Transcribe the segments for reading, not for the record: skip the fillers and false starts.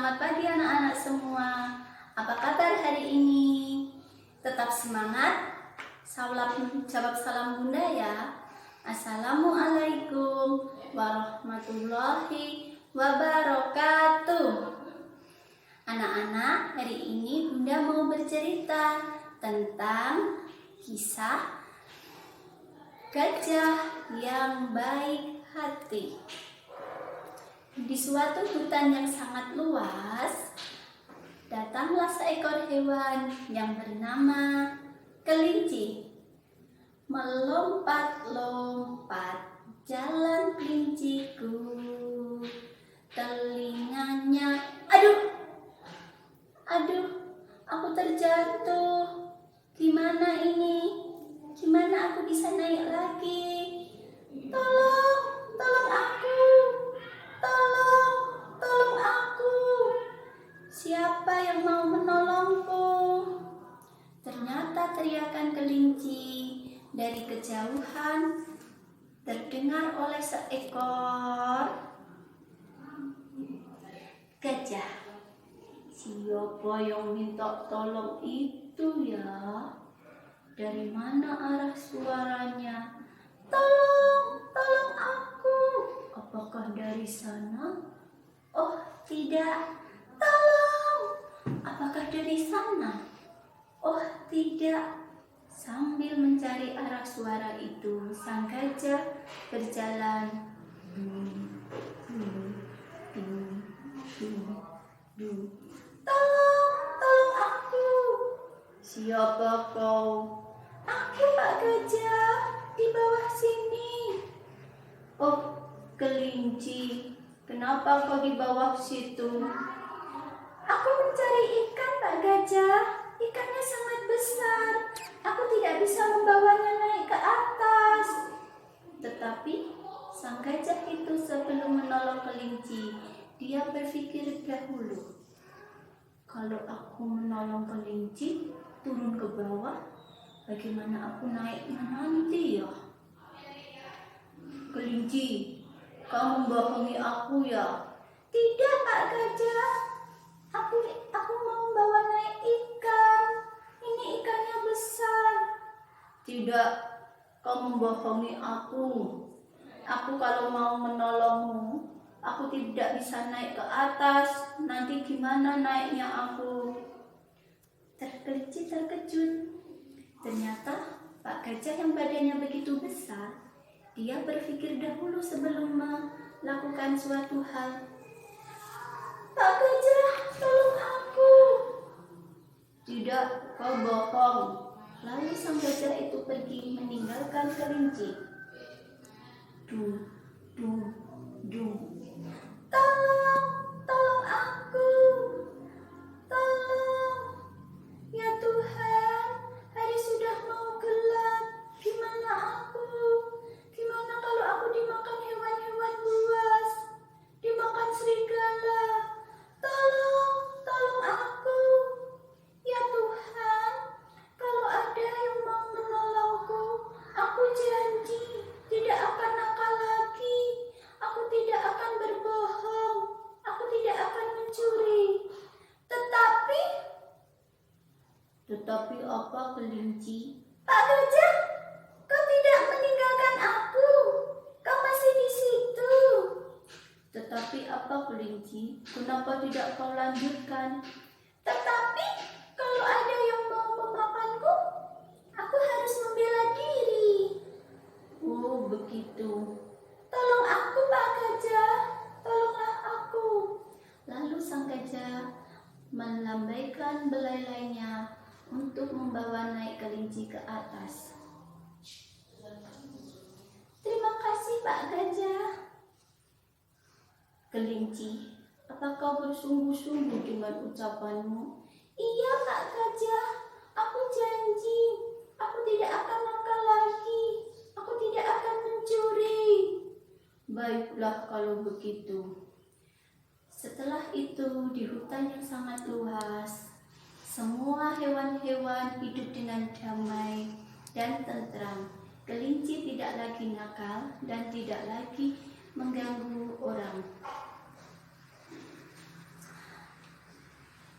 Selamat pagi anak-anak semua. Apa kabar hari ini? Tetap semangat. Jawab salam Bunda ya. Assalamualaikum warahmatullahi wabarakatuh. Anak-anak, hari ini Bunda mau bercerita tentang kisah gajah yang baik hati. Di suatu hutan yang sangat luas, datanglah seekor hewan yang bernama kelinci. Melompat-lompat jalan kelinciku, telinganya, aduh, aku terjatuh. Gimana ini? Gimana aku bisa naik lagi? Tolong aku. Tolong aku. Siapa yang mau menolongku? Ternyata teriakan kelinci dari kejauhan terdengar oleh seekor gajah. Siapa yang minta tolong itu ya? Dari mana arah suaranya? Tolong aku. Apakah dari sana? Oh, tidak. Tolong. Apakah dari sana? Oh, tidak. Sambil mencari arah suara itu, sang gajah berjalan. Tolong aku. Siapa kau? Aku Pak Gajah, di bawah sini. Oh, kelinci, kenapa kau di bawah situ? Aku mencari ikan, Pak Gajah. Ikannya sangat besar. Aku tidak bisa membawanya naik ke atas. Tetapi sang gajah itu sebelum menolong kelinci, dia berpikir dahulu. Kalau aku menolong kelinci turun ke bawah, bagaimana aku naiknya nanti ya? Kelinci, kamu membohongi aku ya? Tidak, Pak Gajah. Aku mau membawa naik ikan. Ini ikannya besar. Tidak, kau membohongi aku. Aku kalau mau menolongmu, aku tidak bisa naik ke atas. Nanti gimana naiknya aku? Kelinci terkejut. Ternyata Pak Gajah yang badannya begitu besar, dia berpikir dahulu sebelum melakukan suatu hal. Pak Gajah, tolong aku. Tidak, kau bohong. Lalu sang gajah itu pergi meninggalkan kelinci. Dung. Tolong aku. Tolong. Ya Tuhan, hari sudah mau gelap. Gimana aku? Gimana kalau aku dimakan hewan-hewan buas? Dimakan serigala? Tolong aku. Ya Tuhan, kalau ada yang mau menolongku, aku janji tidak akan nakal lagi. Aku tidak akan berbohong. Aku tidak akan mencuri. Tetapi apa, kelinci? Pak Gajah, kau tidak meninggalkan aku. Kau masih di situ. Tetapi apa, kelinci? Kenapa tidak kau lanjutkan? Tetapi kalau ada yang mau memakanku, aku harus membela diri. Oh, begitu. Tolong aku, Pak Gajah. Tolonglah aku. Lalu sang gajah melambaikan belalainya untuk membawa naik kelinci ke atas. Terima kasih, Pak Gajah. Kelinci, apa kau bersungguh-sungguh dengan ucapanmu? Iya, Pak Gajah. Aku janji. Aku tidak akan nakal lagi. Aku tidak akan mencuri. Baiklah kalau begitu. Setelah itu, di hutan yang sangat luas, semua hewan-hewan hidup dengan damai dan tentram. Kelinci tidak lagi nakal dan tidak lagi mengganggu orang.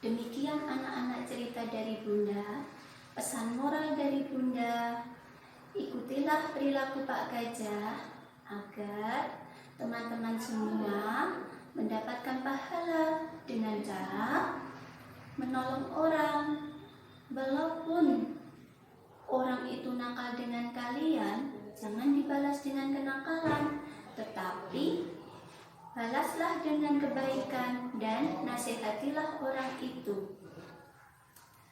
Demikian anak-anak cerita dari Bunda. Pesan moral dari Bunda, ikutilah perilaku Pak Gajah agar teman-teman semua mendapatkan pahala dengan cara menolong orang. Walaupun orang itu nakal dengan kalian, jangan dibalas dengan kenakalan, tetapi balaslah dengan kebaikan dan nasihatilah orang itu.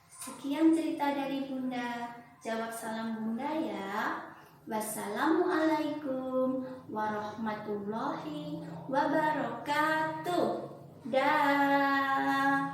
Sekian cerita dari Bunda. Jawab salam Bunda ya. Wassalamualaikum warahmatullahi wabarakatuh. Dah.